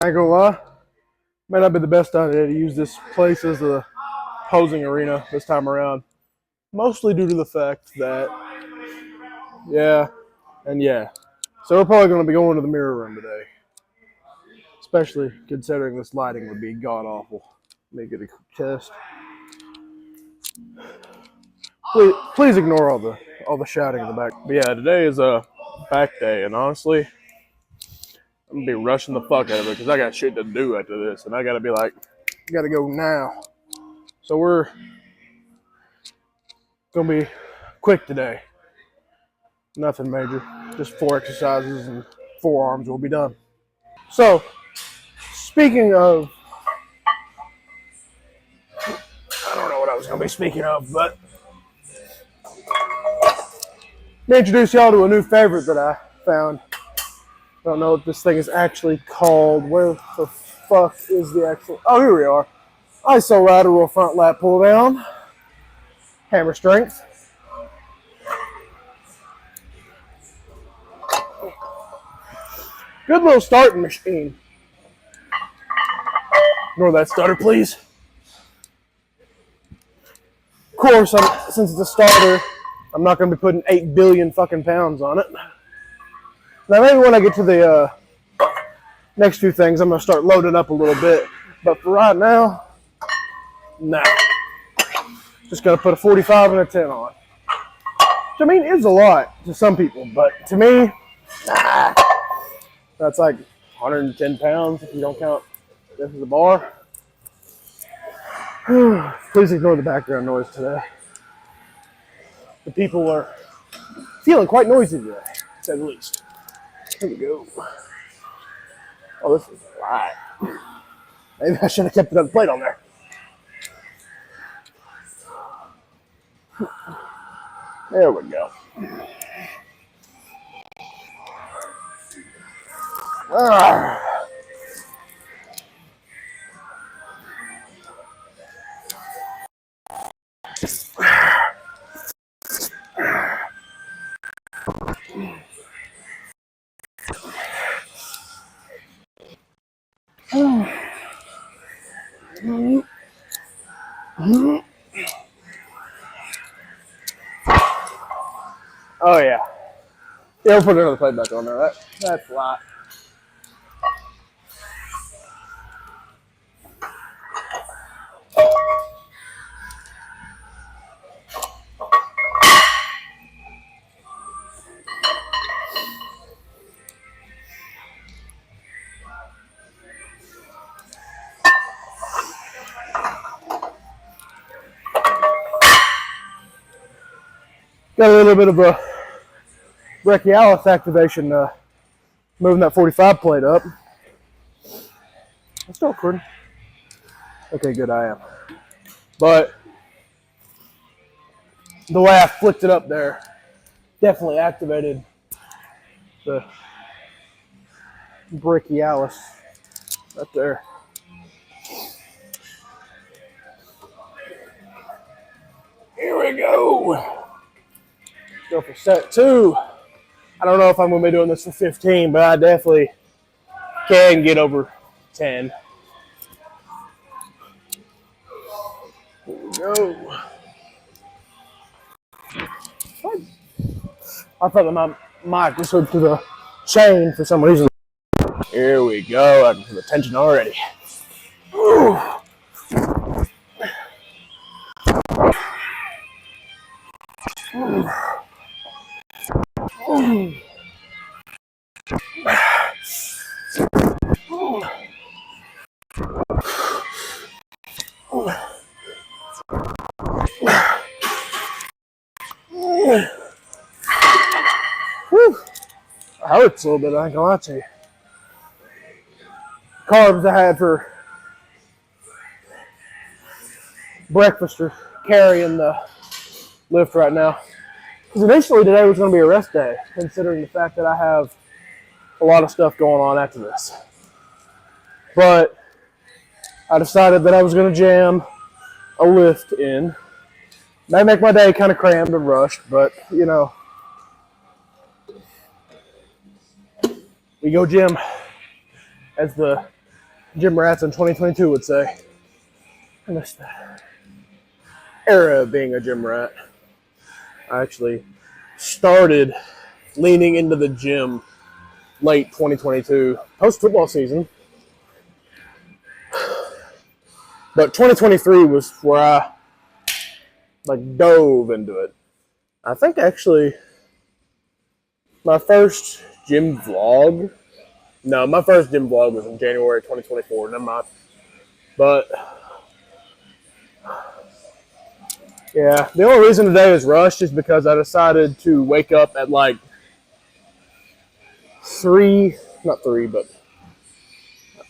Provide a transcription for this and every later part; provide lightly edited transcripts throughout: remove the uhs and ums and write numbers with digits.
I ain't gonna lie, may not be the best idea to use this place as a posing arena this time around. Mostly due to the fact that, yeah, and yeah. So we're probably going to be going to the mirror room today. Especially considering this lighting would be god awful. Let me get a test. Please ignore all the shouting in the back. But yeah, today is a back day, and honestly, I'm gonna be rushing the fuck out of it because I got shit to do after this, and I gotta be like, I gotta go now. So we're gonna be quick today. Nothing major, just 4 exercises and forearms will be done. So, speaking of, I don't know what I was gonna be speaking of, but let me introduce y'all to a new favorite that I found. I don't know what this thing is actually called. Where the fuck is the actual? Oh, here we are. Isolateral front lat pull down. Hammer strength. Good little starting machine. Ignore that stutter, please. Of course, since it's a starter, I'm not going to be putting 8 billion fucking pounds on it. Now, maybe when I get to the next few things, I'm going to start loading up a little bit. But for right now, no. Just got to put a 45 and a 10 on. Which, I mean, is a lot to some people, but to me, nah. That's like 110 pounds if you don't count this as a bar. Please ignore the background noise today. The people are feeling quite noisy today, to say the least. Here we go. Oh, this is a lot. Maybe I should have kept another plate on there. There we go. Ah. Oh yeah. Yeah, we'll put another plate back on there. That's a lot. Got a little bit of a brachialis activation, moving that 45 plate up. I'm still recording. Okay, good, I am. But the way I flicked it up there definitely activated the brachialis right there. Here we go. Go for set 2. I don't know if I'm going to be doing this for 15, but I definitely can get over 10. Here we go. I thought that my mic was hooked to the chain for some reason. Here we go. I can feel the tension already. Ooh. It hurts a little bit, I ain't gonna lie to you. Carbs I had for breakfast are carrying the lift right now. Because initially today was going to be a rest day, considering the fact that I have a lot of stuff going on after this. But I decided that I was going to jam a lift in. May make my day kind of crammed and rushed, but you know, we go gym as the gym rats in 2022 would say. I missed that era of being a gym rat. I actually started leaning into the gym late 2022, post football season. But 2023 was where I dove into it. I think actually my first gym vlog. No, my first gym vlog was in January 2024. Never mind. But yeah, the only reason today is rushed is because I decided to wake up at like 3, not 3, but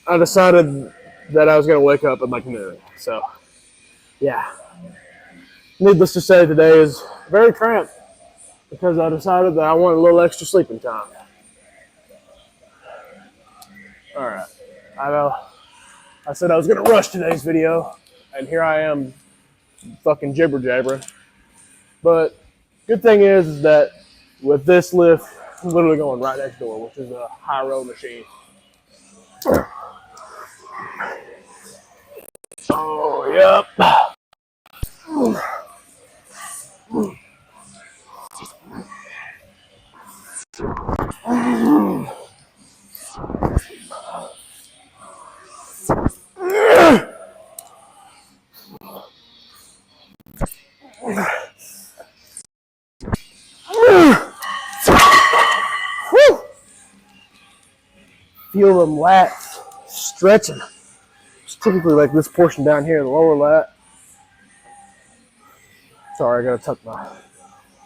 I decided that I was going to wake up at like noon. So, yeah. Needless to say, today is very cramped because I decided that I wanted a little extra sleeping time. All right. I know. I said I was going to rush today's video, and here I am fucking jibber jabbering. But good thing is that with this lift, I'm literally going right next door, which is a high row machine. Oh, yep. Feel them lats stretching. It's typically like this portion down here, the lower lat. Sorry, I gotta tuck my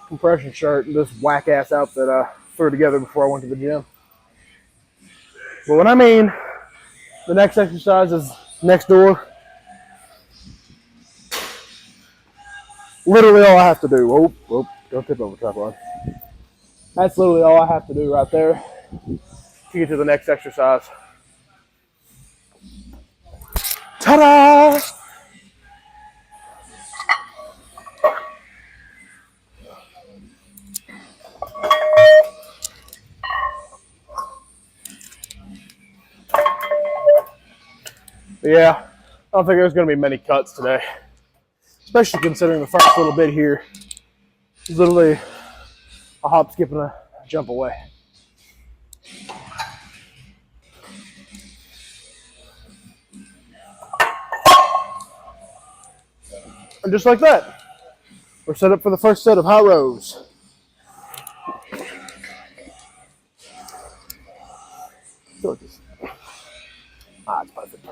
compression shirt and this whack ass outfit I threw together before I went to the gym. But when I mean the next exercise is next door, literally all I have to do. Oh, don't tip over tripod. That's literally all I have to do right there to get to the next exercise. Ta-da! But yeah, I don't think there's going to be many cuts today, especially considering the first little bit here is literally a hop, skip, and a jump away. And just like that, we're set up for the first set of high rows. Ah, it's perfect.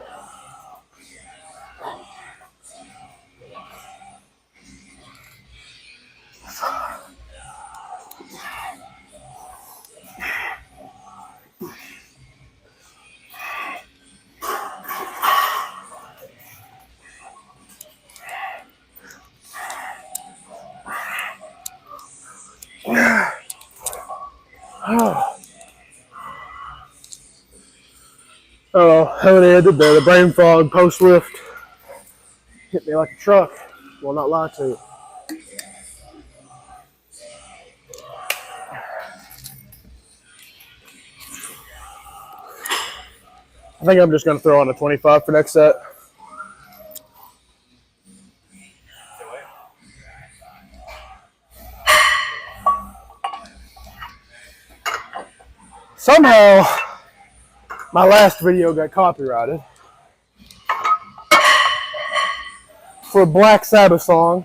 Oh, how many I did there? The brain fog post lift hit me like a truck. Will not lie to you. I think I'm just going to throw on a 25 for next set. Somehow, my last video got copyrighted for a Black Sabbath song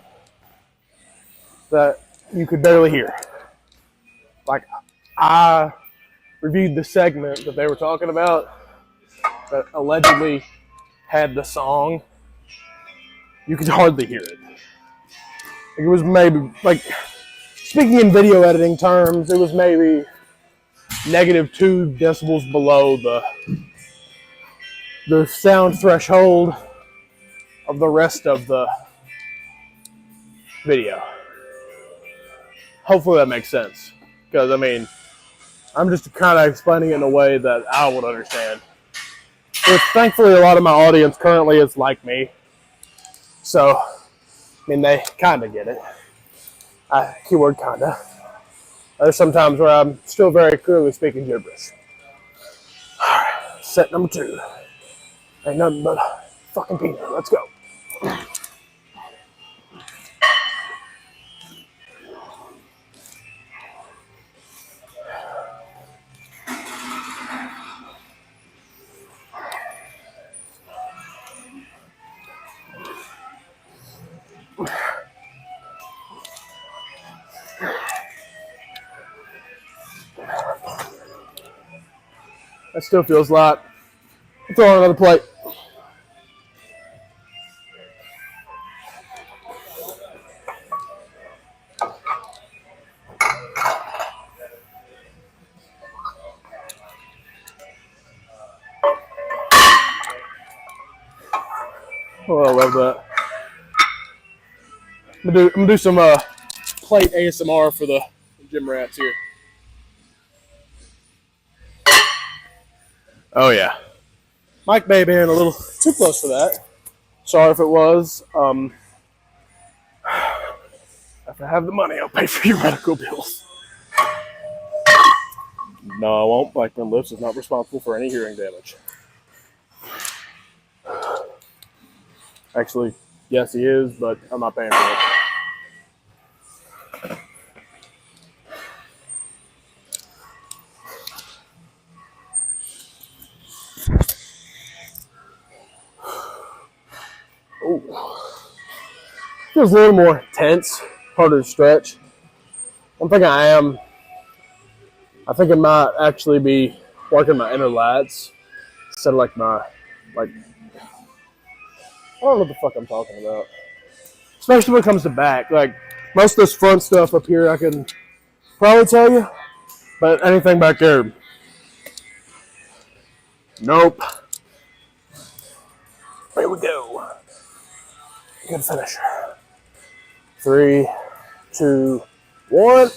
that you could barely hear. Like, I reviewed the segment that they were talking about that allegedly had the song. You could hardly hear it. It was maybe, like, speaking in video editing terms, it was maybe -2 decibels below the sound threshold of the rest of the video. Hopefully that makes sense. Because, I mean, I'm just kind of explaining it in a way that I would understand. Which, thankfully, a lot of my audience currently is like me. So, I mean, they kind of get it. Keyword kinda. There's sometimes where I'm still very clearly speaking gibberish. Alright, set number 2. Ain't nothing but a fucking peanut. Let's go. That still feels light. Let's throw on another plate. Oh, I love that. I'm gonna do some plate ASMR for the gym rats here. Oh yeah. Mike may have been a little too close for that. Sorry if it was. If I have the money, I'll pay for your medical bills. No, I won't. Blackburn Lips is not responsible for any hearing damage. Actually, yes, he is, but I'm not paying for it. Ooh. Feels a little more tense, harder to stretch. One thing I think I might actually be working my inner lats instead of like I don't know what the fuck I'm talking about. Especially when it comes to back. Like, most of this front stuff up here I can probably tell you, but anything back there, nope. Here we go. Good finisher. 3, 2, 1.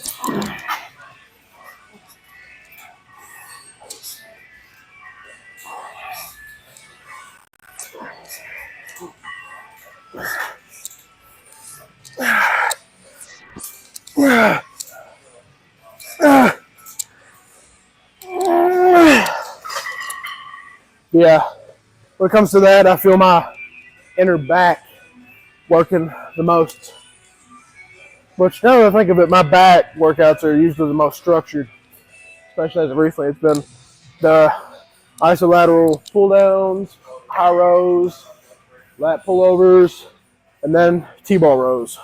Yeah, when it comes to that, I feel my inner back working the most. Which, now that I think of it, my back workouts are usually the most structured, especially as of recently. It's been the isolateral pull downs, high rows, lat pullovers, and then T-ball rows.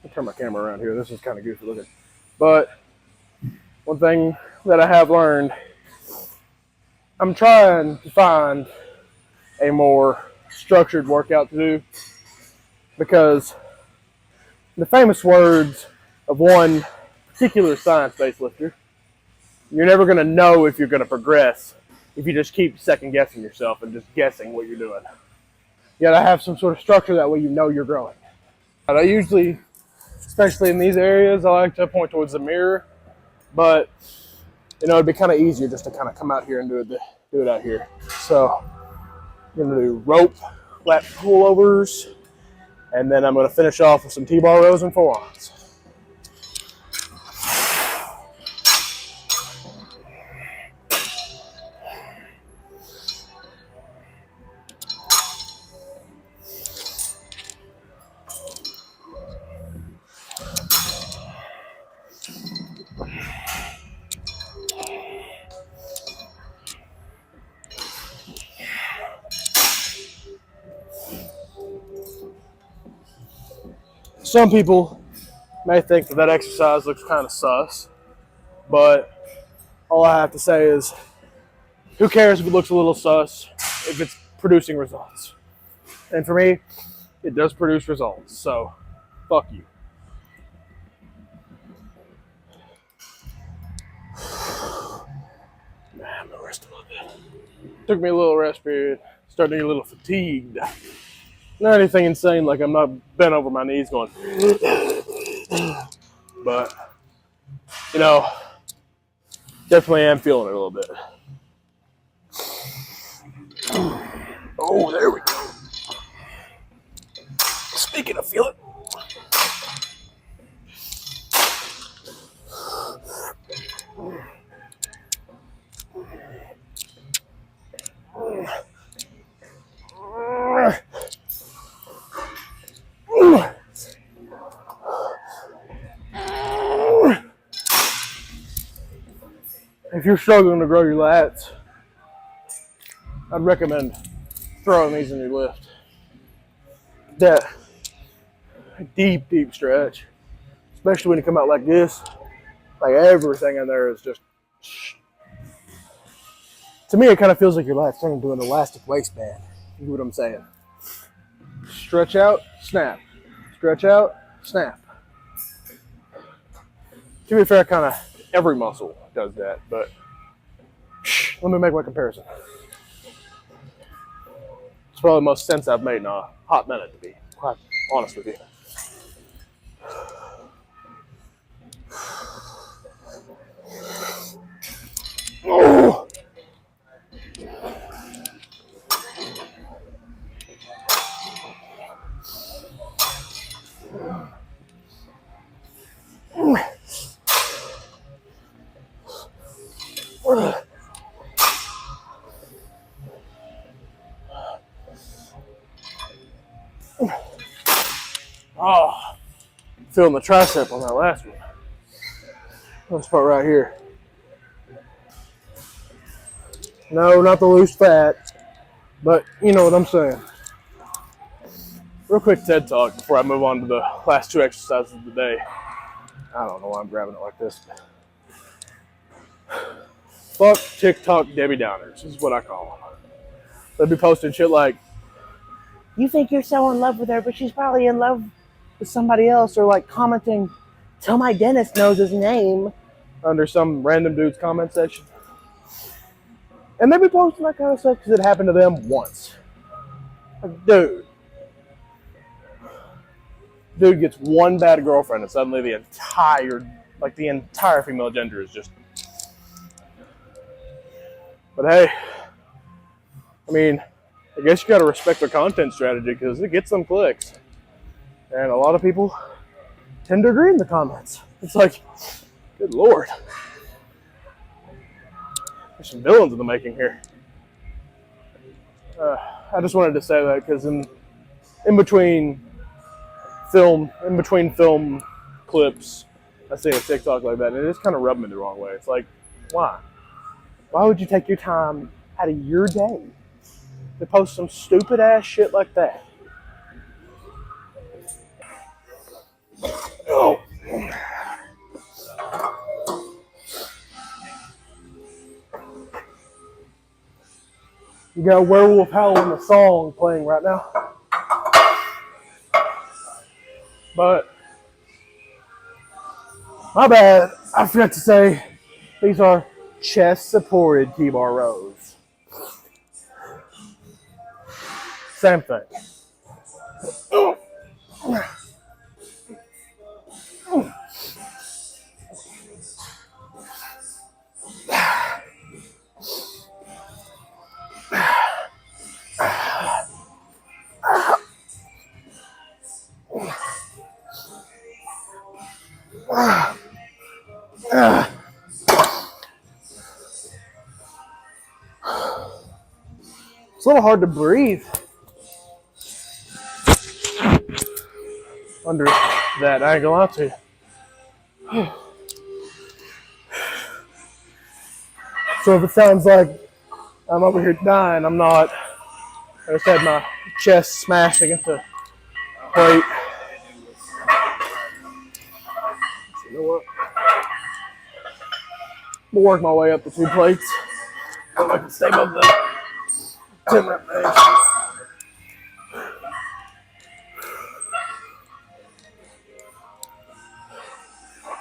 I'll turn my camera around here. This is kind of goofy looking. But one thing that I have learned, I'm trying to find a more structured workout to do, because the famous words of one particular science-based lifter, you're never going to know if you're going to progress if you just keep second guessing yourself and just guessing what you're doing. You gotta have some sort of structure, that way you know you're growing. And I usually, especially in these areas, I like to point towards the mirror, but it'd be kind of easier just to kind of come out here and do it out here. So I'm gonna do rope, lat pullovers, and then I'm gonna finish off with some T-bar rows and forearms. Some people may think that exercise looks kind of sus, but all I have to say is, who cares if it looks a little sus if it's producing results? And for me, it does produce results, so fuck you. Man, I'm gonna rest a little bit. Took me a little rest period. Starting to get a little fatigued. Not anything insane, like I'm not bent over my knees going, but, definitely am feeling it a little bit. Oh, there we go. Speaking of feeling, if you're struggling to grow your lats, I'd recommend throwing these in your lift. That deep, deep stretch, especially when you come out like this, like everything in there is just, to me, it kind of feels like your lats turn into an elastic waistband. You know what I'm saying? Stretch out, snap. Stretch out, snap. To be fair, kind of every muscle does that, but let me make my comparison. It's probably the most sense I've made in a hot minute, to be quite honest with you. Oh. Oh, feeling the tricep on that last one. This part right here. No, not the loose fat, but you know what I'm saying. Real quick TED talk before I move on to the last two exercises of the day. I don't know why I'm grabbing it like this. Fuck TikTok Debbie Downers is what I call them. They'll be posting shit like, you think you're so in love with her, but she's probably in love with somebody else, or like commenting, tell my dentist knows his name, under some random dude's comment section. And they be posting that kind of stuff because it happened to them once. Like, dude gets one bad girlfriend and suddenly the entire female gender is just. But hey, I mean, I guess you gotta respect the content strategy because it gets some clicks. And a lot of people tend to agree in the comments. It's like, good Lord. There's some villains in the making here. I just wanted to say that because in between film clips, I see a TikTok like that, and it just kind of rubbed me the wrong way. It's like, why? Why would you take your time out of your day to post some stupid ass shit like that? Oh. You got Werewolf Howling the song playing right now. But, my bad, I forgot to say, these are chest-supported T-bar rows. Same thing. It's a little hard to breathe under that, I ain't gonna lie to you. So if it sounds like I'm over here dying, I'm not. I just had my chest smashed against the plate. So you know what? I'll work my way up the 2 plates. If I can stay above the 10 rep range.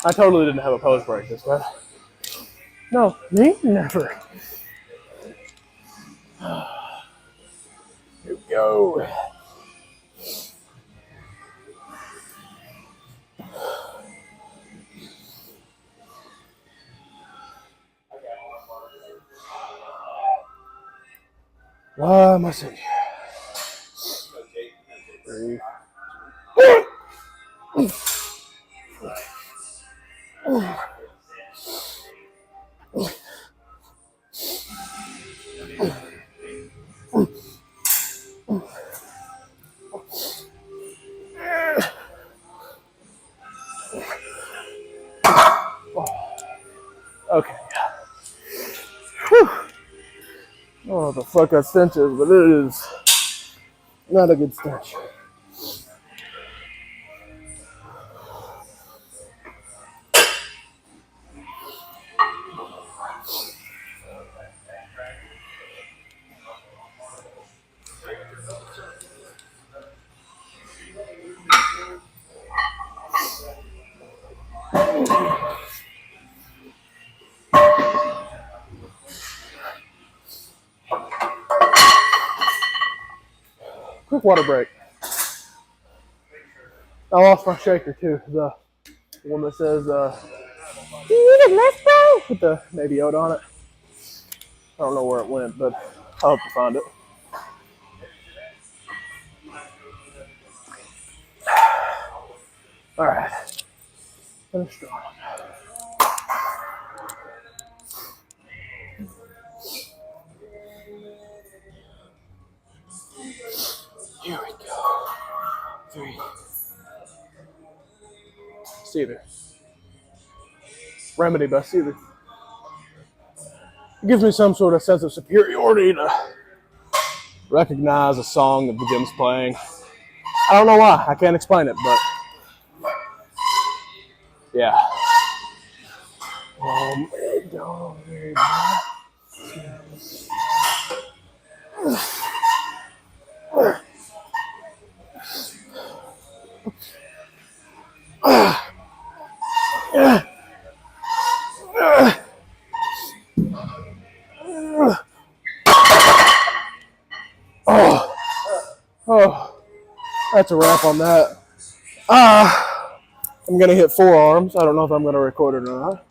I totally didn't have a pose break this time. No, me? Never. Here we go. Why am I sitting here? 3. Okay. what the fuck that stench is, but it is not a good stench. Quick water break. I lost my shaker too. The one that says, "Do you need it less, bro?" With the Baby Yoda on it. I don't know where it went, but I'll have to find it. All right. Finish strong. Here we go. 3. Cedar. Remedy by Cedar. It gives me some sort of sense of superiority to recognize a song that begins playing. I don't know why. I can't explain it, but yeah. Oh, that's a wrap on that. I'm gonna hit forearms. I don't know if I'm gonna record it or not.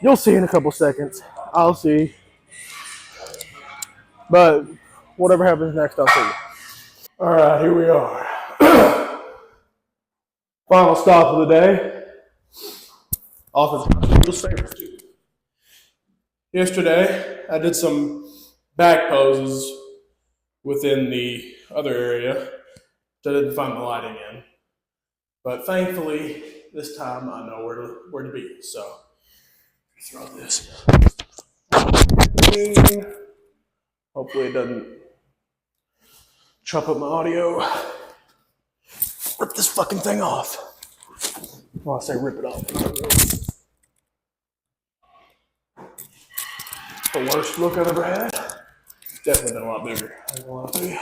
You'll see in a couple seconds. I'll see. But whatever happens next, I'll see you. All right, here we are. Final stop of the day. Oftentimes people's favorite too. Yesterday, I did some back poses within the other area that I didn't find the lighting in. But thankfully, this time I know where to be. So, throw this. Hopefully it doesn't chop up my audio. Rip this fucking thing off. Well, I say rip it off. The worst look I've ever had. Definitely been a lot bigger. I ain't gonna lie to you.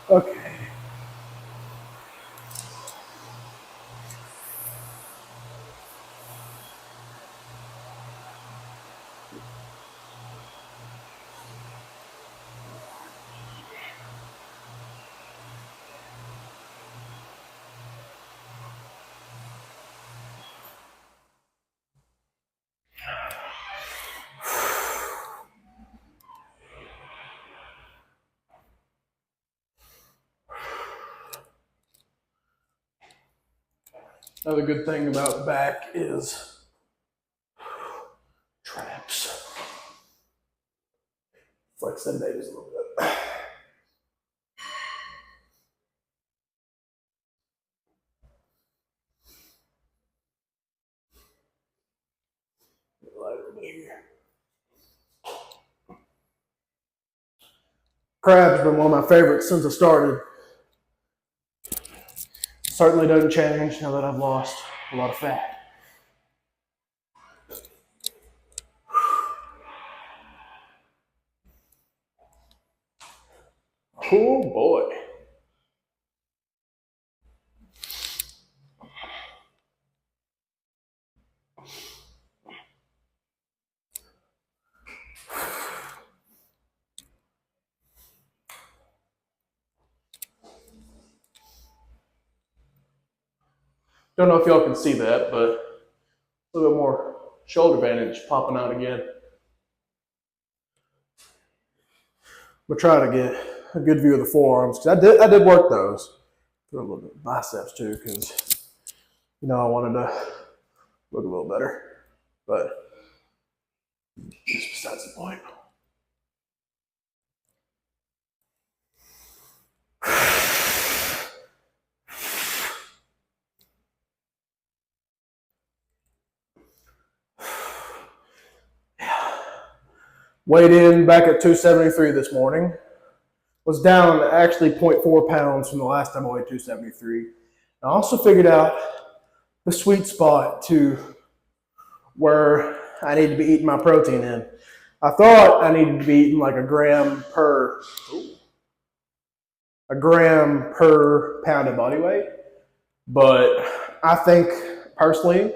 Okay. Another good thing about back is traps. Flex them babies a little bit. Crab's been one of my favorites since I started. Certainly doesn't change now that I've lost a lot of fat. Oh boy. Don't know if y'all can see that, but a little bit more shoulder bandage popping out again. But try to get a good view of the forearms because I did work those. Do a little bit of biceps too because I wanted to look a little better. But just besides the point. Weighed in back at 273 this morning. Was down actually 0.4 pounds from the last time I weighed 273. I also figured out the sweet spot to where I need to be eating my protein in. I thought I needed to be eating like a gram per pound of body weight, but I think personally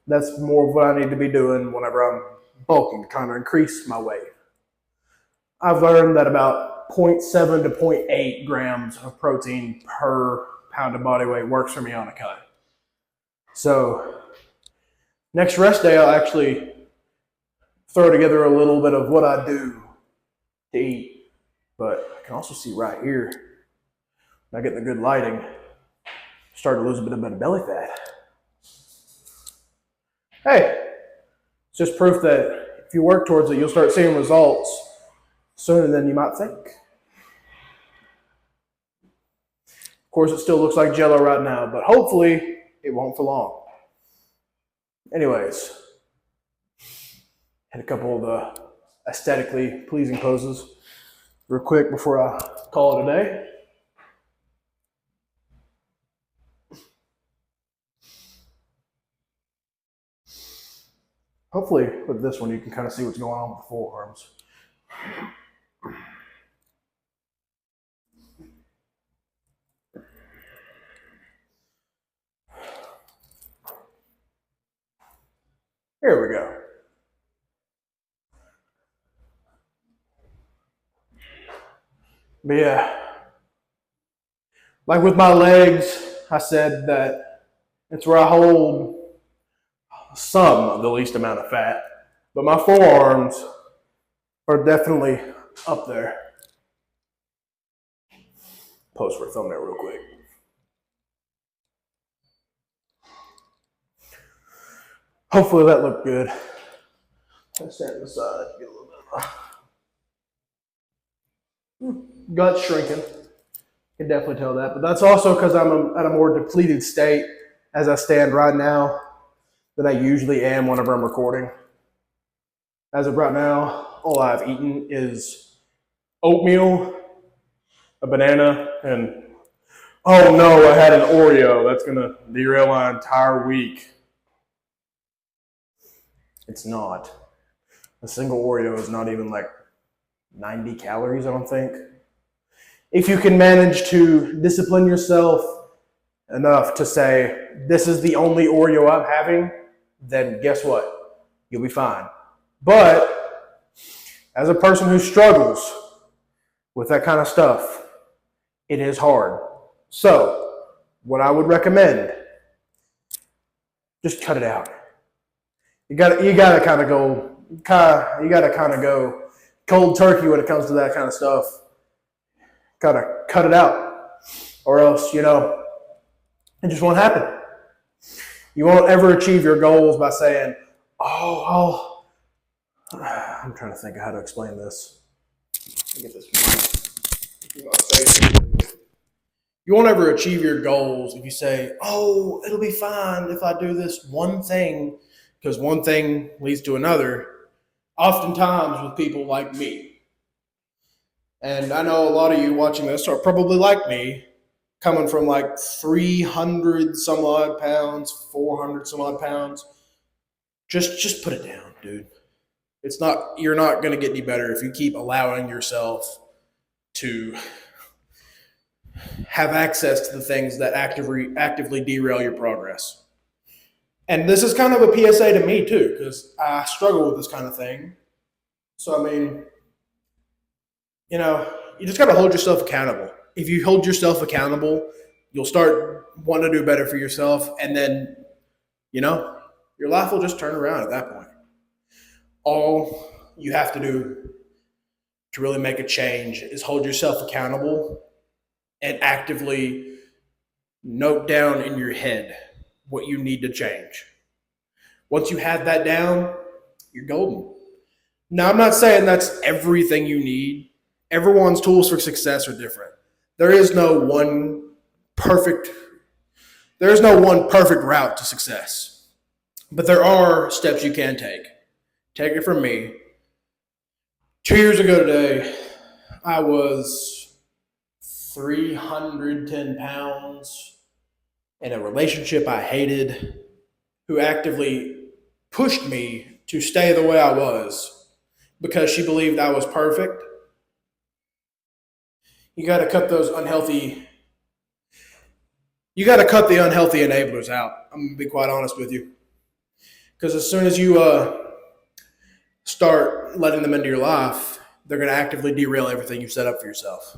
that's more of what I need to be doing whenever I'm bulking to kind of increase my weight. I've learned that about 0.7 to 0.8 grams of protein per pound of body weight works for me on a cut. So next rest day, I'll actually throw together a little bit of what I do to eat. But I can also see right here, not getting the good lighting, start to lose a bit of belly fat. Hey, it's just proof that if you work towards it, you'll start seeing results sooner than you might think. Of course, it still looks like Jell-O right now, but hopefully it won't for long. Anyways, hit a couple of the aesthetically pleasing poses real quick before I call it a day. Hopefully with this one you can kind of see what's going on with the forearms. Here we go. But yeah, like with my legs, I said that it's where I hold some of the least amount of fat, but my forearms are definitely up there. Pose for a thumbnail real quick. Hopefully that looked good. Let's stand aside, get a little bit of gut shrinking. Can definitely tell that, but that's also because I'm at a more depleted state as I stand right now than I usually am whenever I'm recording. As of right now, all I've eaten is oatmeal, a banana, and oh no, I had an Oreo. That's gonna derail my entire week. It's not. A single Oreo is not even like 90 calories, I don't think. If you can manage to discipline yourself enough to say, this is the only Oreo I'm having, then guess what? You'll be fine. But as a person who struggles with that kind of stuff, it is hard. So what I would recommend, just cut it out. You gotta kind of go cold turkey when it comes to that kind of stuff. Gotta cut it out, or else it just won't happen. You won't ever achieve your goals by saying, "Oh, I'm trying to think of how to explain this." Let me get this. You won't ever achieve your goals if you say, "Oh, it'll be fine if I do this one thing," because one thing leads to another. Oftentimes with people like me, and I know a lot of you watching this are probably like me, coming from like 300 some odd pounds, 400 some odd pounds. Just put it down, dude. You're not going to get any better if you keep allowing yourself to have access to the things that actively derail your progress. And this is kind of a PSA to me too, because I struggle with this kind of thing. So, I mean, you just got to hold yourself accountable. If you hold yourself accountable, you'll start wanting to do better for yourself. And then, your life will just turn around at that point. All you have to do to really make a change is hold yourself accountable and actively note down in your head what you need to change. Once you have that down, you're golden. Now, I'm not saying that's everything you need. Everyone's tools for success are different. There is no one perfect route to success. But there are steps you can take. Take it from me. 2 years ago today, I was 310 pounds in a relationship I hated, who actively pushed me to stay the way I was because she believed I was perfect. You got to cut the unhealthy enablers out. I'm going to be quite honest with you. Because as soon as you start letting them into your life, they're going to actively derail everything you've set up for yourself.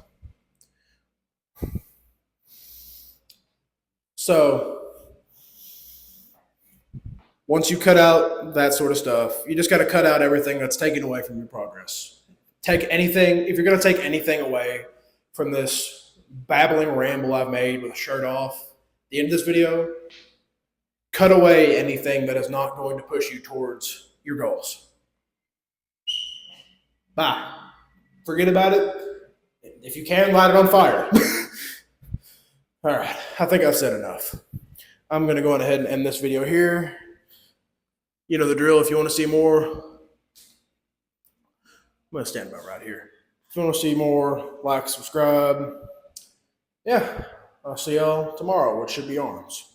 So, once you cut out that sort of stuff, you just got to cut out everything that's taken away from your progress. If you're going to take anything away from this babbling ramble I've made with a shirt off, at the end of this video, cut away anything that is not going to push you towards your goals. Bye. Forget about it. If you can, light it on fire. All right. I think I've said enough. I'm going to go on ahead and end this video here. You know the drill. If you want to see more, I'm going to stand about right here. If you want to see more, like, subscribe. Yeah. I'll see y'all tomorrow, which should be arms.